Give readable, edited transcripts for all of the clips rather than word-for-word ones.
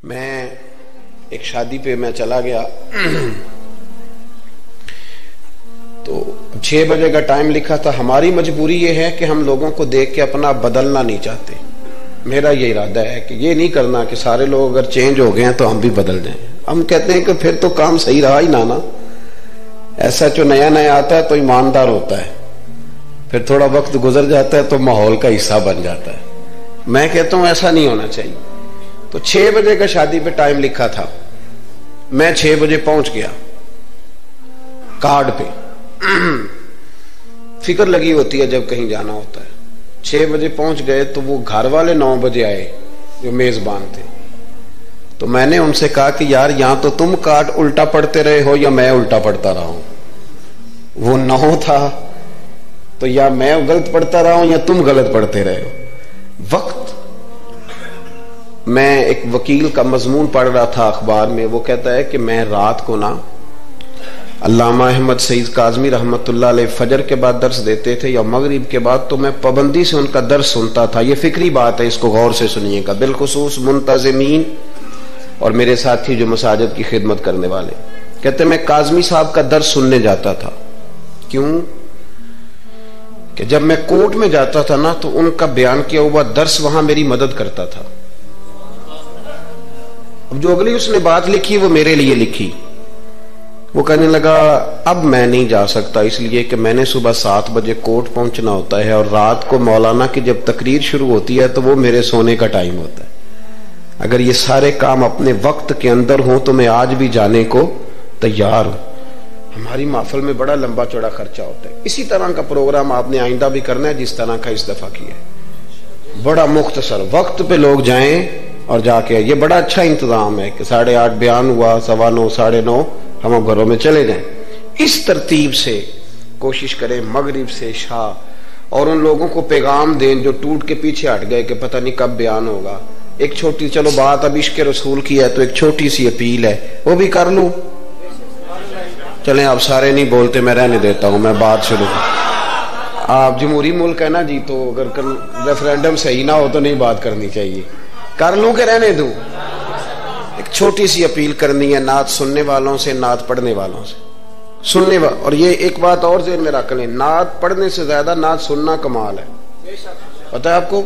میں ایک شادی پہ میں چلا گیا تو 6 بجے کا ٹائم لکھا تھا. ہماری مجبوری یہ ہے کہ ہم لوگوں کو دیکھ کے اپنا بدلنا نہیں چاہتے. میرا یہ ارادہ ہے کہ یہ نہیں کرنا کہ سارے لوگ اگر چینج ہو گئے ہیں تو ہم بھی بدل جائیں. ہم کہتے ہیں کہ پھر تو کام صحیح رہا ہی نہ. ایسا جو نیا نیا آتا ہے تو ایماندار ہوتا ہے, پھر تھوڑا وقت گزر جاتا ہے تو ماحول کا حصہ بن جاتا ہے. میں کہتا ہوں ایسا نہیں ہونا چاہیے. تو 6 بجے کا شادی پہ ٹائم لکھا تھا, میں 6 بجے پہنچ گیا. کارڈ پہ فکر لگی ہوتی ہے جب کہیں جانا ہوتا ہے. 6 بجے پہنچ گئے تو وہ گھر والے 9 بجے آئے جو میزبان تھے. تو میں نے ان سے کہا کہ یار یہاں تو تم کارڈ الٹا پڑھتے رہے ہو یا میں الٹا پڑھتا رہا ہوں. وہ 9 تھا تو یا میں غلط پڑھتا رہا ہوں یا تم غلط پڑھتے رہے ہو. وقت میں ایک وکیل کا مضمون پڑھ رہا تھا اخبار میں. وہ کہتا ہے کہ میں رات کو نا علامہ احمد سعید کاظمی رحمت اللہ علیہ فجر کے بعد درس دیتے تھے یا مغرب کے بعد, تو میں پابندی سے ان کا درس سنتا تھا. یہ فکری بات ہے, اس کو غور سے سنیے گا, بالخصوص منتظمین اور میرے ساتھی جو مساجد کی خدمت کرنے والے. کہتے ہیں میں کاظمی صاحب کا درس سننے جاتا تھا. کیوں کہ جب میں کورٹ میں جاتا تھا نا تو ان کا بیان کیا ہوا درس وہاں میری مدد کرتا تھا. اب جو اگلی اس نے بات لکھی وہ میرے لیے لکھی. وہ کہنے لگا اب میں نہیں جا سکتا اس لیے کہ میں نے صبح 7 بجے کورٹ پہنچنا ہوتا ہے اور رات کو مولانا کی جب تقریر شروع ہوتی ہے تو وہ میرے سونے کا ٹائم ہوتا ہے. اگر یہ سارے کام اپنے وقت کے اندر ہوں تو میں آج بھی جانے کو تیار ہوں. ہماری محفل میں بڑا لمبا چوڑا خرچہ ہوتا ہے. اسی طرح کا پروگرام آپ نے آئندہ بھی کرنا ہے جس طرح کا اس دفعہ کیا ہے. بڑا مختصر وقت پہ لوگ جائیں اور جا کے, یہ بڑا اچھا انتظام ہے کہ 8:30 بیان ہوا, 9:15 9:30 ہم اب گھروں میں چلے جائیں. اس ترتیب سے کوشش کریں مغرب سے عشاء, اور ان لوگوں کو پیغام دیں جو ٹوٹ کے پیچھے ہٹ گئے کہ پتہ نہیں کب بیان ہوگا. ایک چھوٹی, چلو بات اب عشق رسول کی ہے تو ایک چھوٹی سی اپیل ہے, وہ بھی کر لوں. چلیں آپ سارے نہیں بولتے, میں رہنے دیتا ہوں, میں بات شروع. آپ جمہوری ملک ہے نا جی, تو اگر ریفرینڈم صحیح نہ ہو تو نہیں بات کرنی چاہیے. کر لوں کہ رہنے دوں؟ ایک چھوٹی سی اپیل کرنی ہے نعت سننے والوں سے, نعت پڑھنے والوں سے. اور یہ ایک بات اور ذہن میں رکھ لیں, نعت پڑھنے سے زیادہ نعت سننا کمال ہے. پتہ ہے آپ کو؟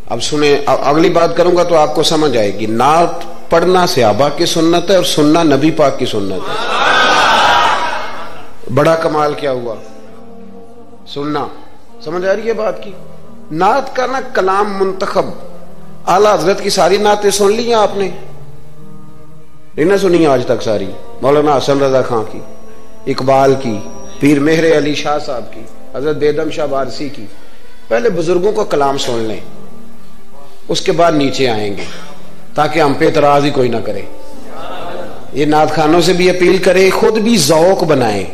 اب سنیں, اگلی بات کروں گا تو آپ کو سمجھ آئے گی. نعت پڑھنا صحابہ کی سنت ہے اور سننا نبی پاک کی سنت ہے. بڑا کمال کیا ہوا سننا. سمجھ آ رہی ہے بات کی؟ نعت کا نا کلام منتخب, اعلیٰ حضرت کی ساری نعتیں سن لی ہیں آپ نے؟ نہیں نہ سنی آج تک ساری. مولانا حسن رضا خان کی, اقبال کی, پیر مہر علی شاہ صاحب کی, حضرت بیدم شاہ بارسی کی. پہلے بزرگوں کو کلام سن لیں, اس کے بعد نیچے آئیں گے تاکہ ہم پہ اعتراض ہی کوئی نہ کرے. یہ نعت خانوں سے بھی اپیل کریں, خود بھی ذوق بنائیں,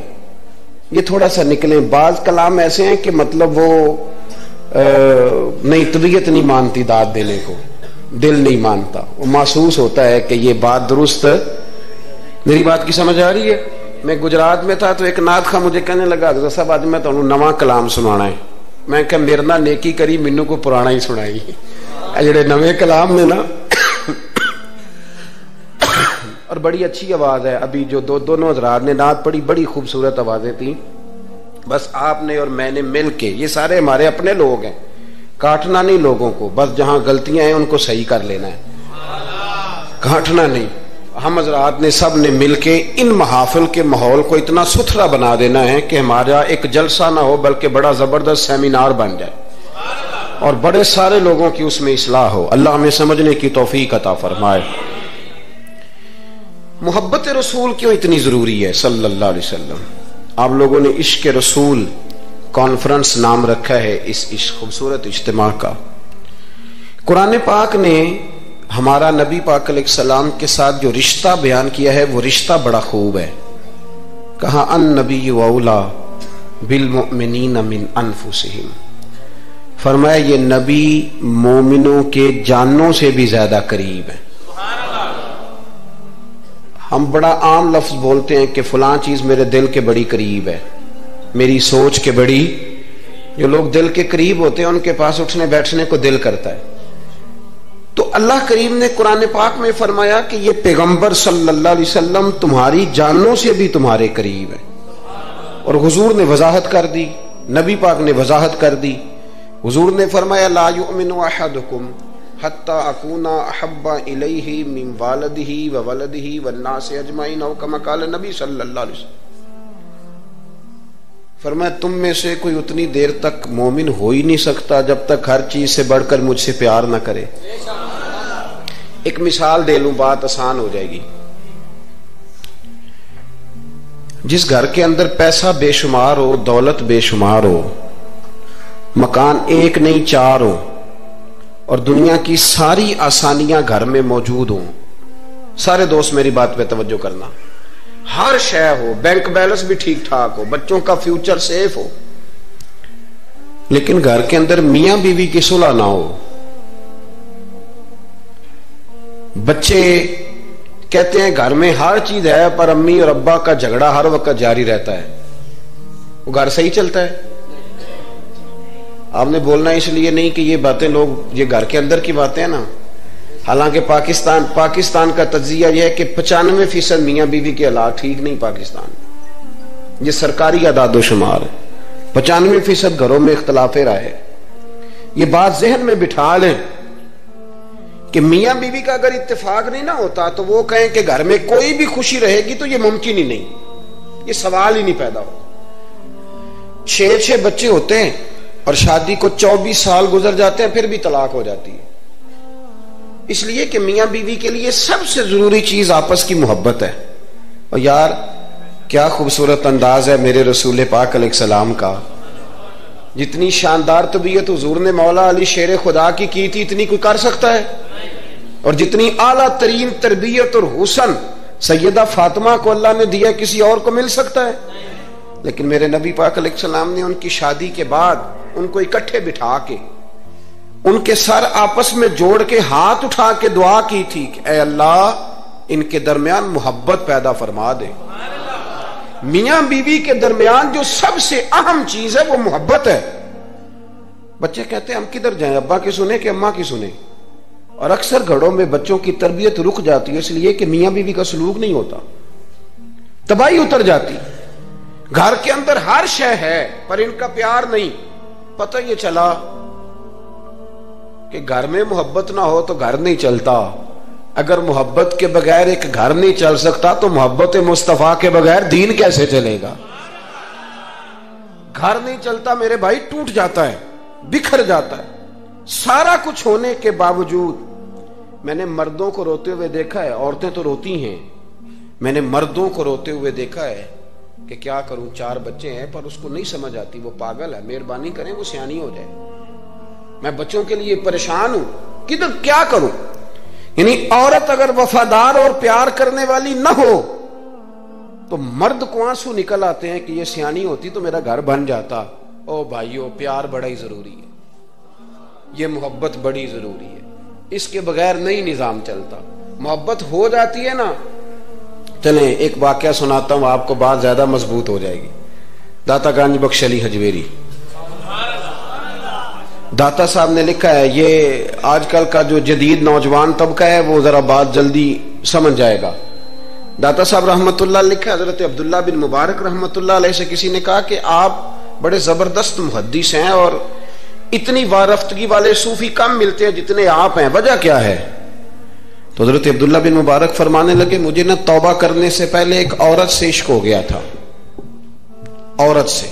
یہ تھوڑا سا نکلیں. بعض کلام ایسے ہیں کہ مطلب وہ نہیں, طبیعت نہیں مانتی داد دینے کو, دل نہیں مانتا, وہ محسوس ہوتا ہے کہ یہ بات درست. میری بات کی سمجھ آ رہی ہے؟ میں گجرات میں تھا تو ایک نعت خواں مجھے کہنے لگا حضرت صاحب آج میں تمہیں نواں کلام سنانا ہے. میں کہ میرے نہ نیکی کری, مینوں کو پرانا ہی سنائی. جڑے نویں کلام میں نا اور بڑی اچھی آواز ہے. ابھی جو دونوں حضرات نے نعت پڑھی بڑی خوبصورت آوازیں تھیں. بس آپ نے اور میں نے مل کے, یہ سارے ہمارے اپنے لوگ ہیں, کاٹنا نہیں لوگوں کو, بس جہاں غلطیاں ہیں ان کو صحیح کر لینا ہے, کاٹنا نہیں. ہم حضرات نے سب نے مل کے ان محافل کے ماحول کو اتنا ستھرا بنا دینا ہے کہ ہمارا ایک جلسہ نہ ہو بلکہ بڑا زبردست سیمینار بن جائے اور بڑے سارے لوگوں کی اس میں اصلاح ہو. اللہ ہمیں سمجھنے کی توفیق عطا فرمائے. محبت رسول کیوں اتنی ضروری ہے صلی اللہ علیہ وسلم؟ آپ لوگوں نے عشق رسول کانفرنس نام رکھا ہے اس خوبصورت اجتماع کا. قرآن پاک نے ہمارا نبی پاک علیہ السلام کے ساتھ جو رشتہ بیان کیا ہے وہ رشتہ بڑا خوب ہے. کہا ان نبی اولا بالمؤمنین من انفسہم, فرمایا یہ نبی مومنوں کے جانوں سے بھی زیادہ قریب ہے. ہم بڑا عام لفظ بولتے ہیں کہ فلاں چیز میرے دل کے بڑی قریب ہے, میری سوچ کے بڑی. جو لوگ دل کے قریب ہوتے ہیں ان کے پاس اٹھنے بیٹھنے کو دل کرتا ہے. تو اللہ کریم نے قرآن پاک میں فرمایا کہ یہ پیغمبر صلی اللہ علیہ وسلم تمہاری جانوں سے بھی تمہارے قریب ہے، اور حضور نے وضاحت کر دی، نبی پاک نے وضاحت کر دی. حضور نے فرمایا لا یؤمن احدکم حتی اکون احب الیہ من والدہ وولدہ والناس اجمعین، او کما قال نبی صلی اللہ علیہ وسلم. فرمایا تم میں سے کوئی اتنی دیر تک مومن ہو ہی نہیں سکتا جب تک ہر چیز سے بڑھ کر مجھ سے پیار نہ کرے. ایک مثال دے لوں، بات آسان ہو جائے گی. جس گھر کے اندر پیسہ بے شمار ہو، دولت بے شمار ہو، مکان ایک نہیں چار ہو، اور دنیا کی ساری آسانیاں گھر میں موجود ہوں، سارے دوست میری بات پہ توجہ کرنا، ہر شے ہو، بینک بیلنس بھی ٹھیک ٹھاک ہو، بچوں کا فیوچر سیف ہو، لیکن گھر کے اندر میاں بیوی کی صلح نہ ہو. بچے کہتے ہیں گھر میں ہر چیز ہے پر امی اور ابا کا جھگڑا ہر وقت جاری رہتا ہے، وہ گھر صحیح چلتا ہے؟ آپ نے بولنا اس لیے نہیں کہ یہ باتیں لوگ، یہ گھر کے اندر کی باتیں ہیں نا. حالانکہ پاکستان کا تجزیہ یہ ہے کہ 95% میاں بیوی کے حالات ٹھیک نہیں پاکستان میں، یہ سرکاری اعداد و شمار ہے. 95% گھروں میں اختلاف رائے. یہ بات ذہن میں بٹھا لیں کہ میاں بیوی کا اگر اتفاق نہیں نہ ہوتا تو وہ کہیں کہ گھر میں کوئی بھی خوشی رہے گی تو یہ ممکن ہی نہیں، یہ سوال ہی نہیں پیدا ہوتا. 6 بچے ہوتے ہیں اور شادی کو 24 سال گزر جاتے ہیں پھر بھی طلاق ہو جاتی ہے. اس لیے کہ میاں بیوی کے لیے سب سے ضروری چیز آپس کی محبت ہے. اور یار کیا خوبصورت انداز ہے میرے رسول پاک علیہ السلام کا. جتنی شاندار طبیعت حضور نے مولا علی شیر خدا کی تھی اتنی کوئی کر سکتا ہے؟ اور جتنی اعلیٰ ترین تربیت اور حسن سیدہ فاطمہ کو اللہ نے دیا کسی اور کو مل سکتا ہے؟ لیکن میرے نبی پاک علیہ السلام نے ان کی شادی کے بعد ان کو اکٹھے بٹھا کے ان کے سر آپس میں جوڑ کے ہاتھ اٹھا کے دعا کی تھی کہ اے اللہ ان کے درمیان محبت پیدا فرما دے. میاں بیوی کے درمیان جو سب سے اہم چیز ہے وہ محبت ہے. بچے کہتے ہیں ہم کدھر جائیں، ابا کی سنیں کہ اماں کی سنیں؟ اور اکثر گھروں میں بچوں کی تربیت رک جاتی ہے اس لیے کہ میاں بیوی کا سلوک نہیں ہوتا، تباہی اتر جاتی. گھر کے اندر ہر شے ہے پر ان کا پیار نہیں. پتہ یہ چلا کہ گھر میں محبت نہ ہو تو گھر نہیں چلتا. اگر محبت کے بغیر ایک گھر نہیں چل سکتا تو محبت مصطفیٰ کے بغیر دین کیسے چلے گا؟ گھر نہیں چلتا میرے بھائی، ٹوٹ جاتا ہے، بکھر جاتا ہے. سارا کچھ ہونے کے باوجود میں نے مردوں کو روتے ہوئے دیکھا ہے، عورتیں تو روتی ہیں، میں نے مردوں کو روتے ہوئے دیکھا ہے کہ کیا کروں 4 بچے ہیں پر اس کو نہیں سمجھ آتی، وہ پاگل ہے، مہربانی کریں وہ سیانی ہو جائے. میں بچوں کے لیے پریشان ہوں، کدھر کیا کروں؟ یعنی عورت اگر وفادار اور پیار کرنے والی نہ ہو تو مرد کو آنسو نکل آتے ہیں کہ یہ سیانی ہوتی تو میرا گھر بن جاتا. او بھائیو، پیار بڑا ہی ضروری ہے، یہ محبت بڑی ضروری ہے، اس کے بغیر نہیں نظام چلتا. محبت ہو جاتی ہے نا. چلیں ایک واقعہ سناتا ہوں آپ کو، بات زیادہ مضبوط ہو جائے گی. داتا گانج بخش علی حجویری داتا صاحب نے لکھا ہے، یہ آج کل کا جو جدید نوجوان طبقہ ہے وہ ذرا بات جلدی سمجھ جائے گا. داتا صاحب رحمت اللہ لکھا ہے، حضرت عبداللہ بن مبارک رحمت اللہ علیہ سے کسی نے کہا کہ آپ بڑے زبردست محدث ہیں اور اتنی وارفتگی والے صوفی کم ملتے ہیں جتنے آپ ہیں، وجہ کیا ہے؟ تو حضرت عبداللہ بن مبارک فرمانے لگے مجھے نہ توبہ کرنے سے پہلے ایک عورت سے عشق ہو گیا تھا، عورت سے.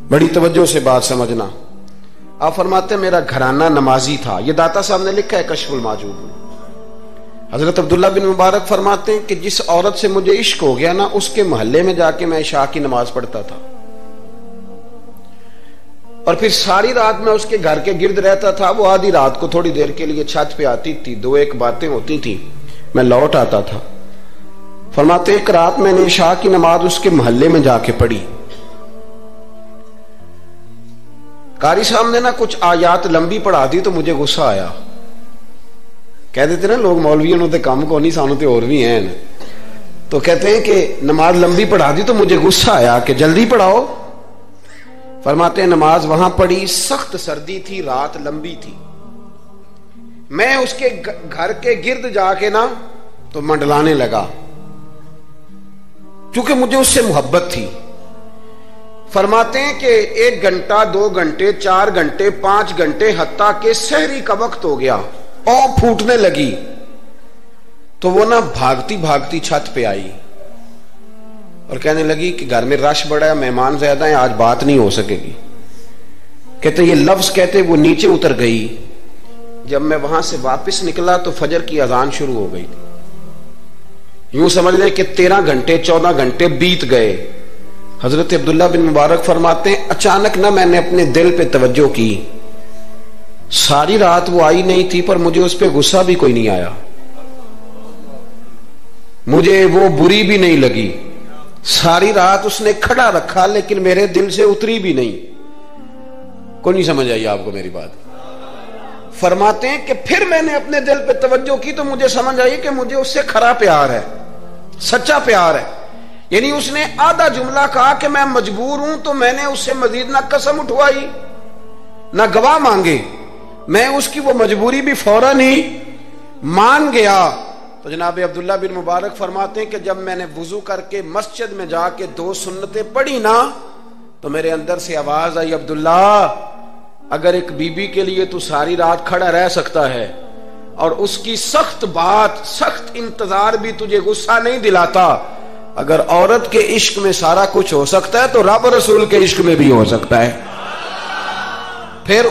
بڑی توجہ سے بات سمجھنا. آپ فرماتے ہیں میرا گھرانہ نمازی تھا. یہ داتا صاحب نے لکھا ہے کشف الماجوب میں. حضرت عبداللہ بن مبارک فرماتے ہیں کہ جس عورت سے مجھے عشق ہو گیا نا، اس کے محلے میں جا کے میں عشاء کی نماز پڑھتا تھا اور پھر ساری رات میں اس کے گھر کے گرد رہتا تھا. وہ آدھی رات کو تھوڑی دیر کے لیے چھت پہ آتی تھی، 2-1 باتیں ہوتی تھی، میں لوٹ آتا تھا. فرماتے ایک رات میں نے عشاء کی نماز اس کے محلے میں جا کے پڑھی. قاری صاحب نے نا کچھ آیات لمبی پڑھا دی تو مجھے غصہ آیا. کہہ دیتے نا لوگ مولویوں نے کام کو نہیں، سانو تے اور بھی ہیں. تو کہتے ہیں کہ نماز لمبی پڑھا دی تو مجھے غصہ آیا کہ جلدی پڑھاؤ. فرماتے ہیں نماز وہاں پڑھی، سخت سردی تھی، رات لمبی تھی. میں اس کے گھر کے گرد جا کے نا تو منڈلانے لگا، کیونکہ مجھے اس سے محبت تھی۔ فرماتے ہیں کہ 1 گھنٹہ 2 گھنٹے 4 گھنٹے 5 گھنٹے حتیٰ کہ سحری کا وقت ہو گیا اور پھوٹنے لگی، تو وہ نا بھاگتی بھاگتی چھت پہ آئی اور کہنے لگی کہ گھر میں رش بڑا ہے، مہمان زیادہ ہیں، آج بات نہیں ہو سکے گی۔ کہتے یہ لفظ کہتے وہ نیچے اتر گئی۔ جب میں وہاں سے واپس نکلا تو فجر کی اذان شروع ہو گئی تھی۔ یوں سمجھ لیں کہ 13 گھنٹے 14 گھنٹے بیت گئے۔ حضرت عبداللہ بن مبارک فرماتے ہیں اچانک نہ میں نے اپنے دل پہ توجہ کی، ساری رات وہ آئی نہیں تھی پر مجھے اس پہ غصہ بھی کوئی نہیں آیا، مجھے وہ بری بھی نہیں لگی، ساری رات اس نے کھڑا رکھا لیکن میرے دل سے اتری بھی نہیں۔ کوئی نہیں سمجھ آئی آپ کو میری بات؟ فرماتے ہیں کہ پھر میں نے اپنے دل پہ توجہ کی تو مجھے سمجھ آئی کہ مجھے اس سے کھرا پیار ہے، سچا پیار ہے۔ یعنی اس نے آدھا جملہ کہا کہ میں مجبور ہوں، تو میں نے اس سے مزید نہ قسم اٹھوائی نہ گواہ مانگے، میں اس کی وہ مجبوری بھی فوراً ہی مان گیا۔ تو جناب عبداللہ بن مبارک فرماتے ہیں کہ جب میں نے وضو کر کے مسجد میں جا کے 2 سنتیں پڑھی نا تو میرے اندر سے آواز آئی، عبداللہ اگر ایک بی بی کے لیے تو ساری رات کھڑا رہ سکتا ہے اور اس کی سخت بات سخت انتظار بھی تجھے غصہ نہیں دلاتا، اگر عورت کے عشق میں سارا کچھ ہو سکتا ہے تو رب رسول کے عشق میں بھی ہو سکتا ہے۔ پھر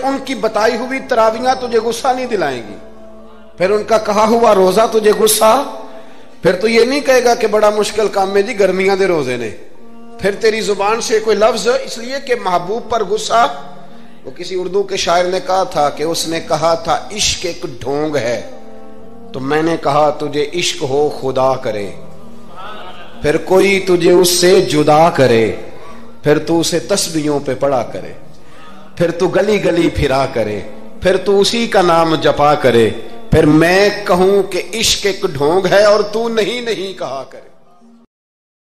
ان کی بتائی ہوئی تراویحاں تجھے غصہ نہیں دلائیں گی، پھر ان کا کہا ہوا روزہ تجھے غصہ، پھر تو یہ نہیں کہے گا کہ بڑا مشکل کام میں جی گرمیاں دے روزے نے، پھر تیری زبان سے کوئی لفظ، اس لیے کہ محبوب پر غصہ۔ وہ کسی اردو کے شاعر نے کہا تھا کہ اس نے کہا تھا عشق ایک ڈھونگ ہے، تو میں نے کہا تجھے عشق ہو خدا کرے، پھر کوئی تجھے اس سے جدا کرے، پھر تو اسے تسبیحوں پہ پڑھا کرے، پھر تو گلی گلی پھرا کرے، پھر تو اسی کا نام جپا کرے، پھر میں کہوں کہ عشق ایک ڈھونگ ہے اور تو نہیں کہا کرے۔